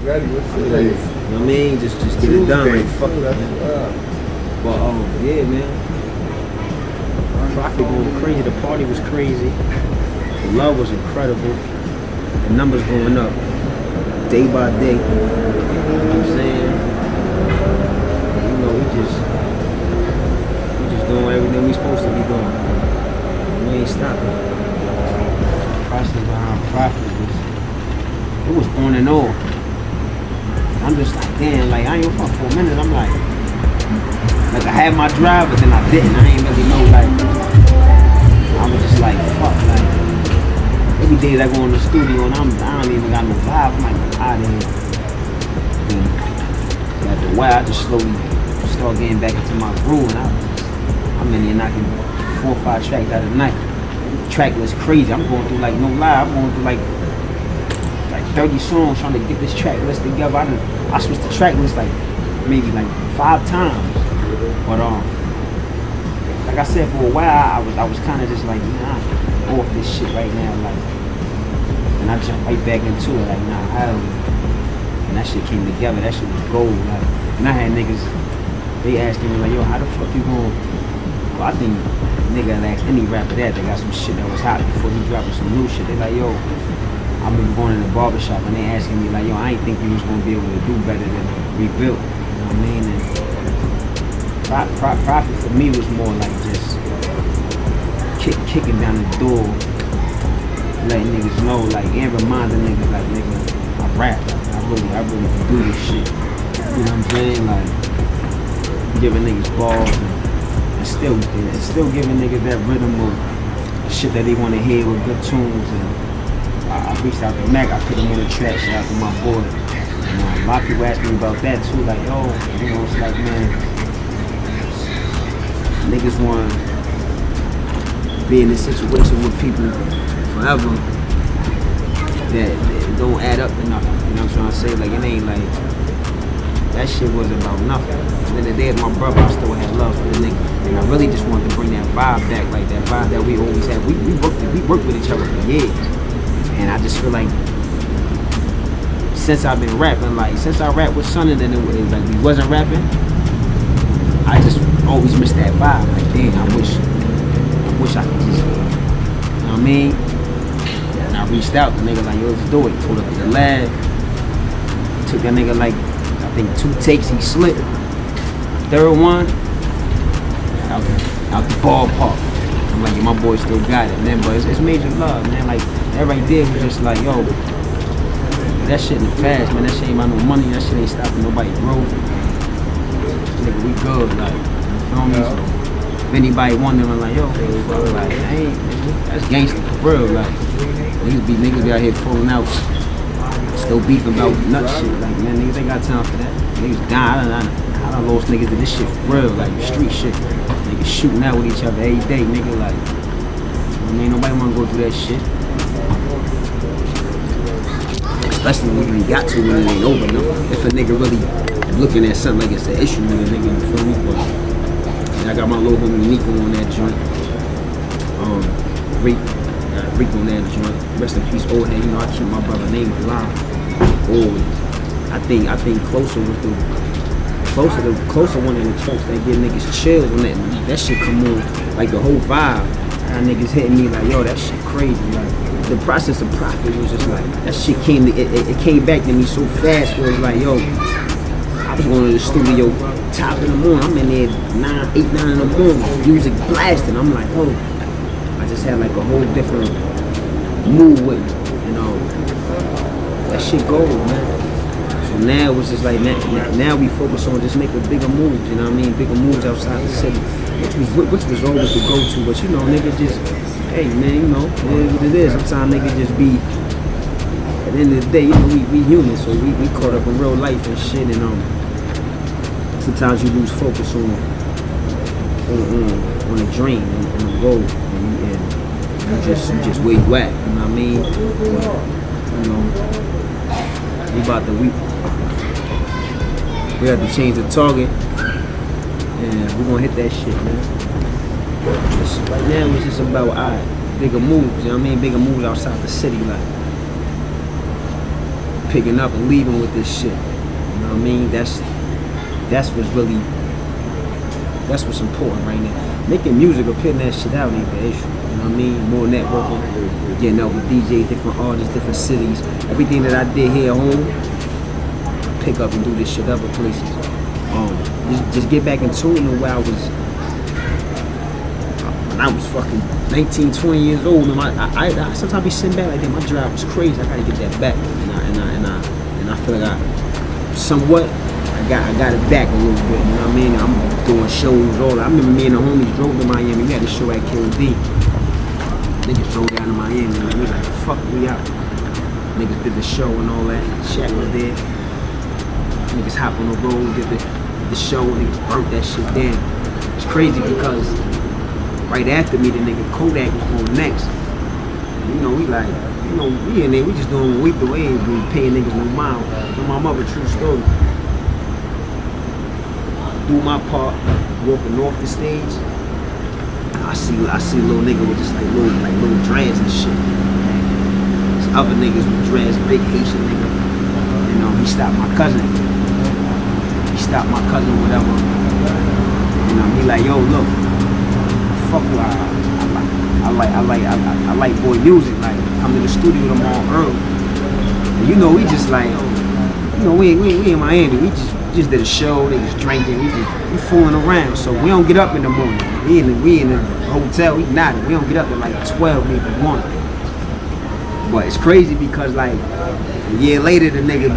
ready. What's You know what I mean? Just get it done. Like, fuck it. But yeah, man. Profit going crazy. The party was crazy. The love was incredible. The numbers going up day by day. You know what I'm saying? You know, we just doing everything we supposed to be doing. We ain't stopping. The process behind profit was on and off. I'm just like, damn, like I ain't fuck for a minute. I'm like I had my drive, but then I didn't. I ain't really know, like I was just like, fuck, like every day I go in the studio and I don't even got no vibe. I'm like, out of here. And after a while, I just slowly start getting back into my groove, and I'm in here knocking 4 or 5 tracks out of the night. Track list crazy. I'm going through, like, no lie, I'm going through like 30 songs trying to get this track list together. I switched the track list like maybe like 5 times. But like I said, for a while I was kind of just like, nah, I'm off this shit right now, like, and I jumped right back into it, like, nah, hell, and that shit came together. That shit was gold, like, and I had niggas, they asking me like, yo, how the fuck you going? Well, I think nigga ask any rapper that they got some shit that was hot before he dropping some new shit. They like, yo, I remember going in the barbershop and they asking me like, yo, I ain't think you was gonna be able to do better than Rebuilt. You know what I mean? And profit for me was more like just kicking down the door, letting niggas know, like, and reminding niggas like, nigga, I rap, I really can do this shit. You know what I'm saying? Like, giving niggas balls and still giving niggas that rhythm of shit that they want to hear with good tunes. And I reached out to Mac, I put him on the track, shout out to my boy. And a lot of people ask me about that too, like, yo, you know, it's like, man, niggas want to be in this situation with people forever that don't add up to nothing. You know what I'm trying to say? Like, it ain't like, that shit wasn't about nothing. At the end of the day, as my brother, I still had love for the nigga. And I really just wanted to bring that vibe back, like that vibe that we always had. We worked with each other for years. And I just feel like since I've been rapping, like since I rapped with Son and then it like we wasn't rapping, I just always miss that vibe. Like, damn, I wish I could just, you know what I mean? And I reached out, the nigga like, yo, let's do it. Pulled up to the lab, took that nigga like, I think 2 takes, he slipped. 3rd one, out the ballpark. I'm like, yo, my boy still got it, man. But it's major love, man. Like, that right there was just like, yo, that shit in the past, man. That shit ain't about no money. That shit ain't stopping nobody's growth. Nigga, we good, like, you feel me? So, if anybody wondering, like, yo, like, that's gangster for real, like, niggas be out here pulling out, still beefing about nut shit, like, man, niggas ain't got time for that. Niggas dying, I done lost niggas to this shit for real, like, street shit. Niggas shooting out with each other every day, nigga, like, I mean, nobody wanna go through that shit. Especially when we got to when it ain't over enough. If a nigga really looking at something like it's an issue with a nigga, you feel me? But I got my little homie Nico on that joint. Rick on that joint. Rest in peace, old head. You know, I keep my brother's name alive. Always. I think closer with the closer one in the church, they give niggas chills when that shit come on. Like the whole vibe. How niggas hitting me like, yo, that shit crazy. Like, the process of profit was just like, that shit came back to me so fast where it was like, yo, I was going to the studio top of the morning. I'm in there 8, 9 in the morning, music blasting. I'm like, oh, I just had like a whole different mood with me, you know. That shit gold, man. So now it's just like, now we focus on just making bigger moves, you know what I mean? Bigger moves outside the city, which was always the go-to, but you know, niggas just, hey man, you know, it is what it is. Sometimes niggas just be, at the end of the day, you know, we human, so we caught up in real life and shit, and sometimes you lose focus on the dream, on the goal, and you just where you at, you know what I mean? You know, we have to change the target, and we're gonna hit that shit, man. Right now it's just about bigger moves, you know what I mean? Bigger moves outside the city, like picking up and leaving with this shit. You know what I mean? That's what's important right now. Making music or putting that shit out ain't the issue. You know what I mean? More networking, getting up with DJs, different artists, different cities. Everything that I did here at home, pick up and do this shit other places. Just get back into it where I was. When I was fucking 19, 20 years old, and I sometimes be sitting back like that. My drive was crazy. I gotta get that back, and I feel like I got it back a little bit. You know what I mean? I'm doing shows all. I remember me and the homies drove to Miami. We had a show at KOD. Niggas drove down to Miami. And we was like, fuck, we out. Niggas did the show and all that. Shaq was there. Niggas hop on the road, did the show, niggas burnt that shit down. It's crazy because right after me, the nigga Kodak was going next. You know, we like, you know, we in there, we just doing week away and we paying niggas no mind. You know, my mother, true story. Do my part, walking off the stage. I see a little nigga with just like little dreads and shit. There's other niggas with dreads, big Haitian nigga. You know, he stopped my cousin. Whatever. You know, he like, yo, look, fuck with I like boy music. Like, come to the studio tomorrow early. And you know, we just like, you know, we in Miami. We just did a show. They just drinking. We fooling around. So we don't get up in the morning. We in the hotel. We nodding. We don't get up at like 12, maybe 1. But it's crazy because like a year later, the nigga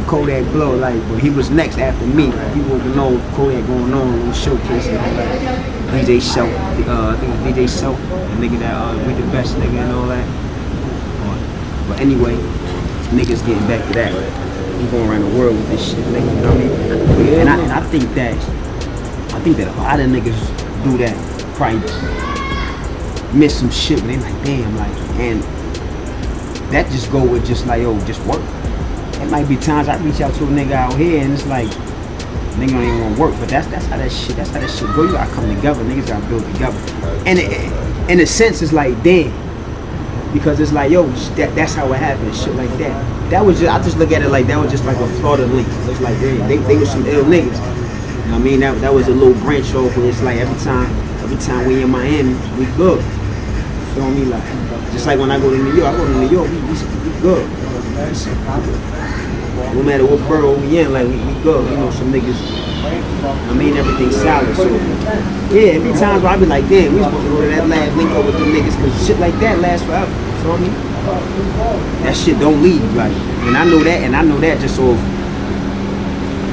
Kodak blow. Like, but he was next after me. Like, he wouldn't know Kodak going on, little showcase and all that. DJ Self, I think it was DJ Self, the nigga that we the best nigga and all that. But anyway, niggas getting back to that. We going around the world with this shit, nigga. You know what I mean? And I think that a lot of niggas do that. Probably miss some shit, but they like, damn, like, and that just go with just like, yo, just work. It might be times I reach out to a nigga out here and it's like, nigga don't even want to work, but that's how that shit go. You gotta come together, niggas gotta build together. And in a sense, it's like, damn, because it's like, yo, that's how it happened, shit like that. That was just, I just look at it like that was just like a Florida link. It's like, they were some ill niggas. You know what I mean? That was a little branch off where it's like every time we in Miami, we good. You feel me? Like, just like when I go to New York, we good. No matter what borough we in, like we good. You know, some niggas, I mean, everything's solid. So yeah, every times where I be like, damn, we supposed to go to that lab link up with them niggas, cause shit like that lasts forever. You feel me? That shit don't leave, like, and I know that just sort of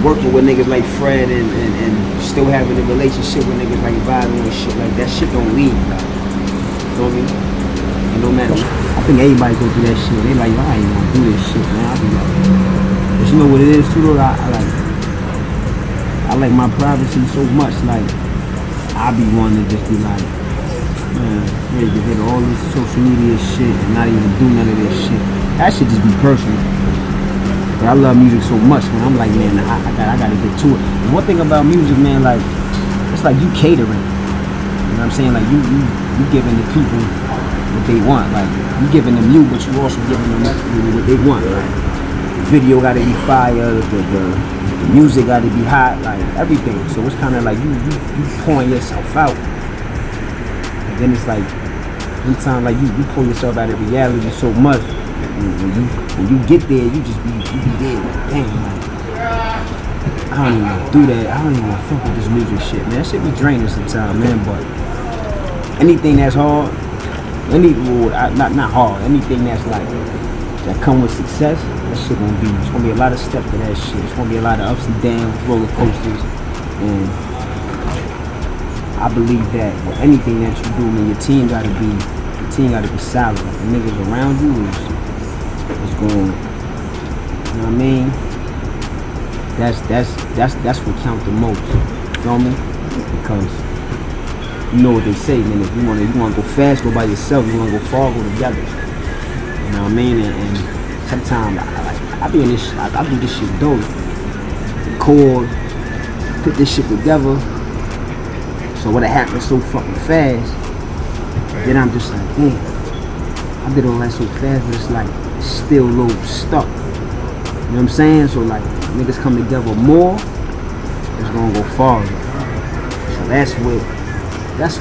working with niggas like Fred and still having a relationship with niggas like Vado and shit like that shit don't leave, like, you feel me? And no matter, I think everybody go through that shit. They like, I ain't gonna do this shit, man. I be like, but you know what it is too though? I like my privacy so much, like, I be wanting to just be like, man, ready to hit all this social media shit and not even do none of this shit. That should just be personal. But I love music so much, man. I'm like, man, I gotta get to it. And one thing about music, man, like, it's like you catering. You know what I'm saying? Like, you giving the people what they want. Like, you giving them you, but you also giving them what they want. Like, the video gotta be fire, the music gotta be hot, like everything. So it's kind of like you pouring yourself out. And then it's like, sometimes like you pull yourself out of reality so much. When you get there, you be there like, damn, like, I don't even do that. I don't even fuck with this music shit, man. That shit be draining sometimes, man. But anything that's hard, not hard, anything that's like, that come with success, that shit it's gonna be a lot of steps to that shit. It's gonna be a lot of ups and downs, roller coasters, and I believe that with anything that you do, man, your team gotta be solid. The niggas around you is going, you know what I mean? That's what count the most. You feel me? Because you know what they say, man. If you wanna go fast, go by yourself. You wanna go far, go together. You know what I mean? And sometimes I be in this. I do this shit dope. Record, put this shit together. So what it happens so fucking fast. Then I'm just like, damn. I did all that so fast, but it's like still a little stuck. know what I'm saying? So like, niggas come together more, it's gonna go farther. So that's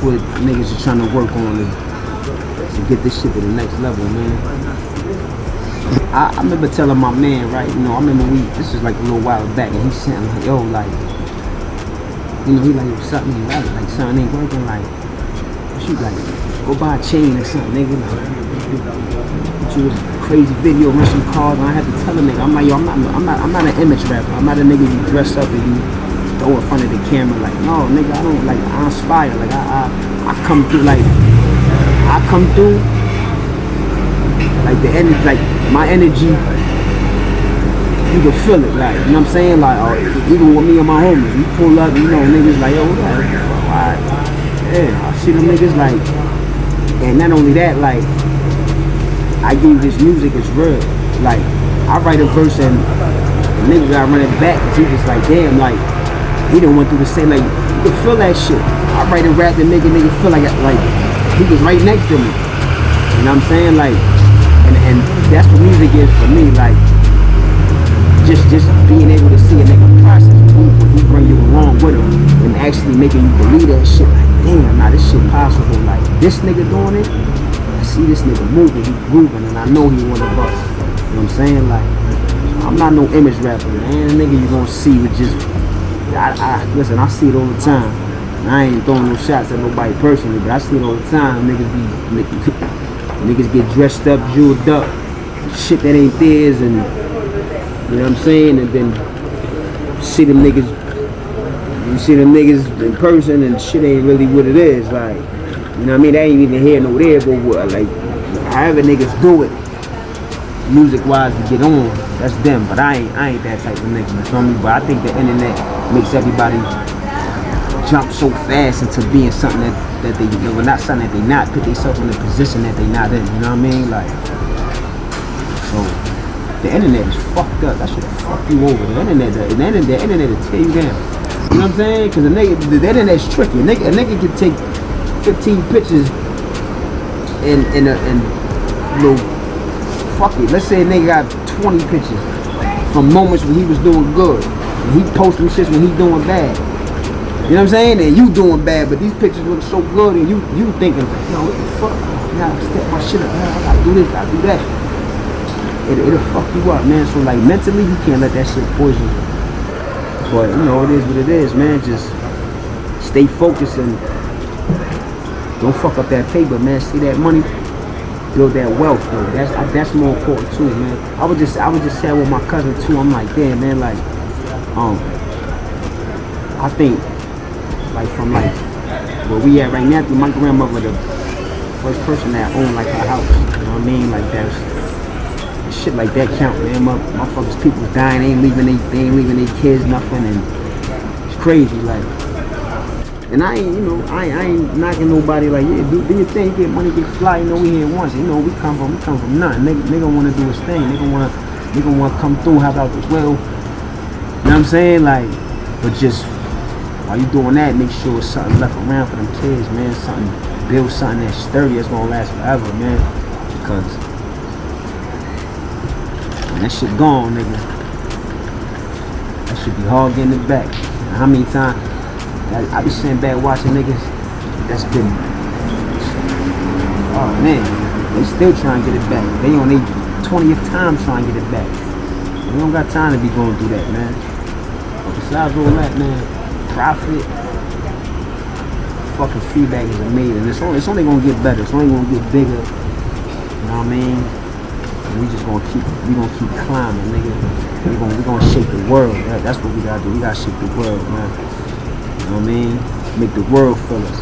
what niggas are trying to work on to get this shit to the next level, man. I remember telling my man, right, you know, I remember this was like a little while back, and he said, like, yo, like, you know, he like, something ain't right, like, something ain't working, like, what you like, go buy a chain or something, nigga, like, you was crazy video, rent some cars, and I had to tell a nigga, I'm like, yo, I'm not an image rapper, I'm not a nigga you dress up and you throw in front of the camera, like, no, nigga, I don't, like, I inspire, like, I come through, like, like the energy, like my energy, you can feel it, like, you know what I'm saying? Like, even with me and my homies, we pull up, you know, niggas like, yo, alright, yeah, I see them niggas like, and not only that, like, I give this music is real. Like, I write a verse and the nigga gotta run it back, cause he just like, damn, like, he done went through the same, like, you can feel that shit. I write a rap and nigga feel like he was right next to me. You know what I'm saying? Like, and that's what music is for me, like, just being able to see a nigga process when he bring you along with him and actually making you believe that shit, like, damn, nah, this shit possible, like, this nigga doing it, I see this nigga moving, he grooving, and I know he one of us, you know what I'm saying? Like, I'm not no image rapper, man, nigga you gonna see with just, listen, I see it all the time, and I ain't throwing no shots at nobody personally, but I see it all the time, niggas get dressed up, jeweled up, shit that ain't theirs, and you know what I'm saying, and then you see them niggas in person, and shit ain't really what it is, like, you know what I mean, they ain't even here nor there, but what, like, however niggas do it, music-wise to get on, that's them, but I ain't that type of nigga, you feel me, but I think the internet makes everybody jump so fast into being something that they, well, not something that they not, put themselves in a position that they not in, you know what I mean, like, so, the internet is fucked up, that should fuck you over, the internet will tear you down, you know what I'm saying, because the internet's tricky, a nigga can take 15 pictures and you know, fuck it, let's say a nigga got 20 pictures from moments when he was doing good, and he post them shits when he doing bad. You know what I'm saying? And you doing bad, but these pictures look so good, and you thinking, yo, what the fuck? I gotta step my shit up. I gotta do this, I gotta do that. It'll fuck you up, man. So like mentally, you can't let that shit poison you. But you know, it is what it is, man. Just stay focused and don't fuck up that paper, man. See that money, build that wealth, though. That's more important too, man. I was just saying with my cousin too. I'm like, damn, man, like, I think. Like from like where we at right now, my grandmother the first person that owned like her house. You know what I mean? Like that's shit like that count, man. Motherfuckers, people's dying, they ain't leaving their kids nothing, and it's crazy. Like, and I ain't knocking nobody. Like, yeah, do your thing, get money, get fly. You know, we here once. You know, we come from nothing. Nigga want to do his thing. Nigga want to come through. How about this? Well, you know what I'm saying? Like, but just. While you doing that, make sure it's something left around for them kids, man. Build something that's sturdy, that's gonna last forever, man. Because when that shit gone, nigga, that should be hard getting it back. And how many times I be sitting back watching niggas that's been, oh man, they still trying to get it back. They on their 20th time trying to get it back. We don't got time to be going through that, man. But besides all that, man, profit, fucking feedback is amazing. It's only gonna get better. It's only gonna get bigger. You know what I mean? And we gonna keep climbing, nigga. We gonna shake the world. That's what we gotta do. We gotta shake the world, man. You know what I mean? Make the world feel us.